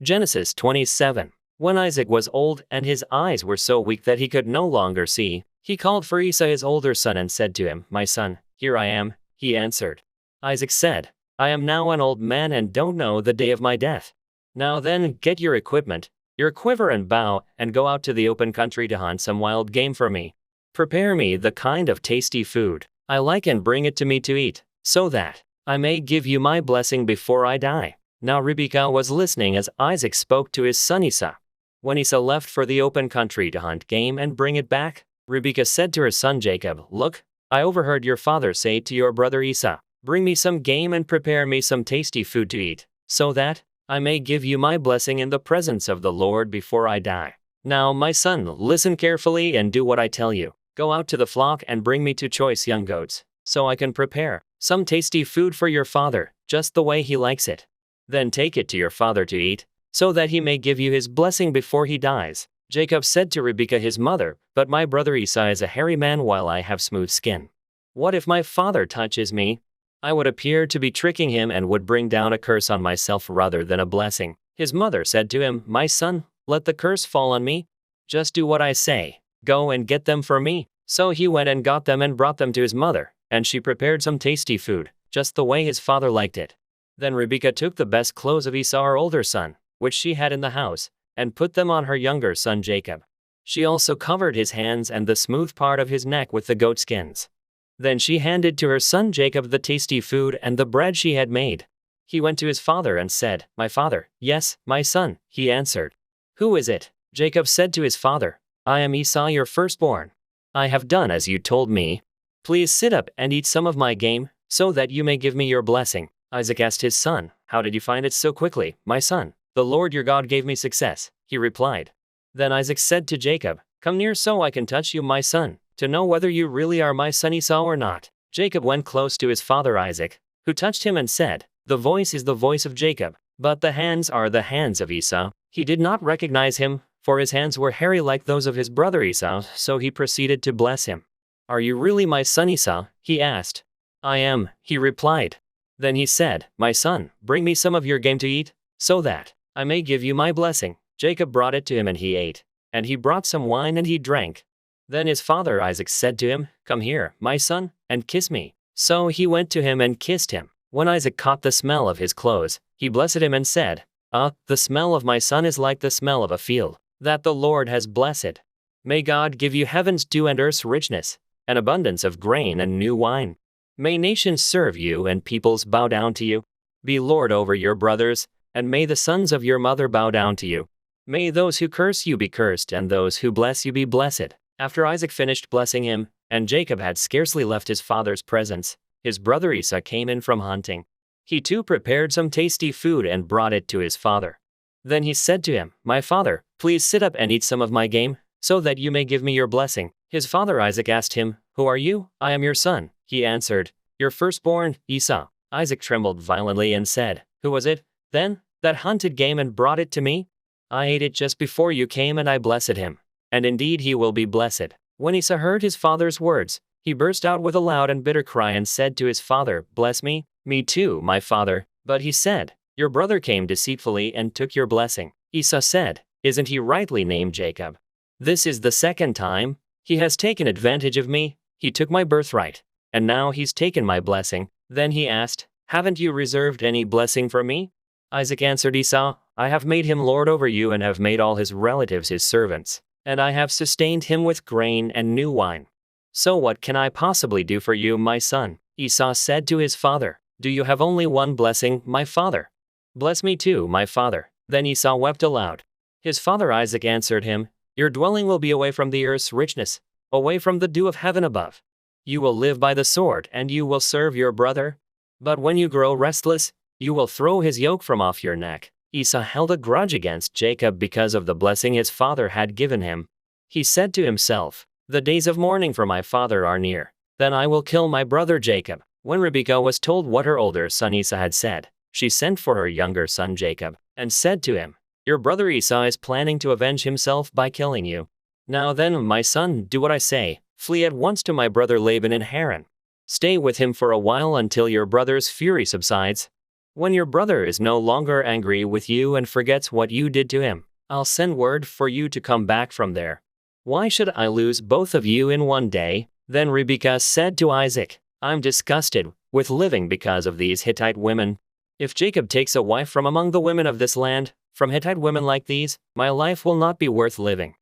Genesis 27. When Isaac was old and his eyes were so weak that he could no longer see, he called for Esau his older son and said to him, "My son, here I am." He answered. Isaac said, "I am now an old man and don't know the day of my death. Now then, get your equipment, your quiver and bow, and go out to the open country to hunt some wild game for me. Prepare me the kind of tasty food I like and bring it to me to eat, so that I may give you my blessing before I die." Now Rebekah was listening as Isaac spoke to his son Esau. When Esau left for the open country to hunt game and bring it back, Rebekah said to her son Jacob, "Look, I overheard your father say to your brother Esau, 'Bring me some game and prepare me some tasty food to eat, so that I may give you my blessing in the presence of the Lord before I die.' Now, my son, listen carefully and do what I tell you. Go out to the flock and bring me 2 choice young goats, so I can prepare some tasty food for your father, just the way he likes it. Then take it to your father to eat, so that he may give you his blessing before he dies." Jacob said to Rebekah his mother, "But my brother Esau is a hairy man while I have smooth skin. What if my father touches me? I would appear to be tricking him and would bring down a curse on myself rather than a blessing." His mother said to him, "My son, let the curse fall on me. Just do what I say. Go and get them for me." So he went and got them and brought them to his mother, and she prepared some tasty food, just the way his father liked it. Then Rebekah took the best clothes of Esau her older son, which she had in the house, and put them on her younger son Jacob. She also covered his hands and the smooth part of his neck with the goat skins. Then she handed to her son Jacob the tasty food and the bread she had made. He went to his father and said, "My father." "Yes, my son," he answered. "Who is it?" Jacob said to his father, "I am Esau your firstborn. I have done as you told me. Please sit up and eat some of my game, so that you may give me your blessing." Isaac asked his son, "How did you find it so quickly, my son?" "The Lord your God gave me success," he replied. Then Isaac said to Jacob, "Come near so I can touch you, my son, to know whether you really are my son Esau or not." Jacob went close to his father Isaac, who touched him and said, "The voice is the voice of Jacob, but the hands are the hands of Esau." He did not recognize him, for his hands were hairy like those of his brother Esau, so he proceeded to bless him. "Are you really my son Esau?" he asked. "I am," he replied. Then he said, "My son, bring me some of your game to eat, so that I may give you my blessing." Jacob brought it to him and he ate, and he brought some wine and he drank. Then his father Isaac said to him, "Come here, my son, and kiss me." So he went to him and kissed him. When Isaac caught the smell of his clothes, he blessed him and said, The smell of my son is like the smell of a field that the Lord has blessed. May God give you heaven's dew and earth's richness, an abundance of grain and new wine. May nations serve you and peoples bow down to you. Be Lord over your brothers, and may the sons of your mother bow down to you. May those who curse you be cursed and those who bless you be blessed." After Isaac finished blessing him, and Jacob had scarcely left his father's presence, his brother Esau came in from hunting. He too prepared some tasty food and brought it to his father. Then he said to him, "My father, please sit up and eat some of my game, so that you may give me your blessing." His father Isaac asked him, "Who are you?" "I am your son," he answered, "your firstborn, Esau." Isaac trembled violently and said, "Who was it, then, that hunted game and brought it to me? I ate it just before you came and I blessed him, and indeed he will be blessed." When Esau heard his father's words, he burst out with a loud and bitter cry and said to his father, "Bless me." "Me too, my father." But he said, "Your brother came deceitfully and took your blessing." Esau said, "Isn't he rightly named Jacob? This is the second time. He has taken advantage of me. He took my birthright, and now he's taken my blessing." Then he asked, "Haven't you reserved any blessing for me?" Isaac answered Esau, "I have made him lord over you and have made all his relatives his servants, and I have sustained him with grain and new wine. So what can I possibly do for you, my son?" Esau said to his father, "Do you have only one blessing, my father? Bless me too, my father." Then Esau wept aloud. His father Isaac answered him, "Your dwelling will be away from the earth's richness, away from the dew of heaven above. You will live by the sword and you will serve your brother. But when you grow restless, you will throw his yoke from off your neck." Esau held a grudge against Jacob because of the blessing his father had given him. He said to himself, "The days of mourning for my father are near. Then I will kill my brother Jacob." When Rebekah was told what her older son Esau had said, she sent for her younger son Jacob, and said to him, "Your brother Esau is planning to avenge himself by killing you. Now then, my son, do what I say. Flee at once to my brother Laban in Haran. Stay with him for a while until your brother's fury subsides. When your brother is no longer angry with you and forgets what you did to him, I'll send word for you to come back from there. Why should I lose both of you in one day?" Then Rebekah said to Isaac, "I'm disgusted with living because of these Hittite women. If Jacob takes a wife from among the women of this land, from Hittite women like these, my life will not be worth living."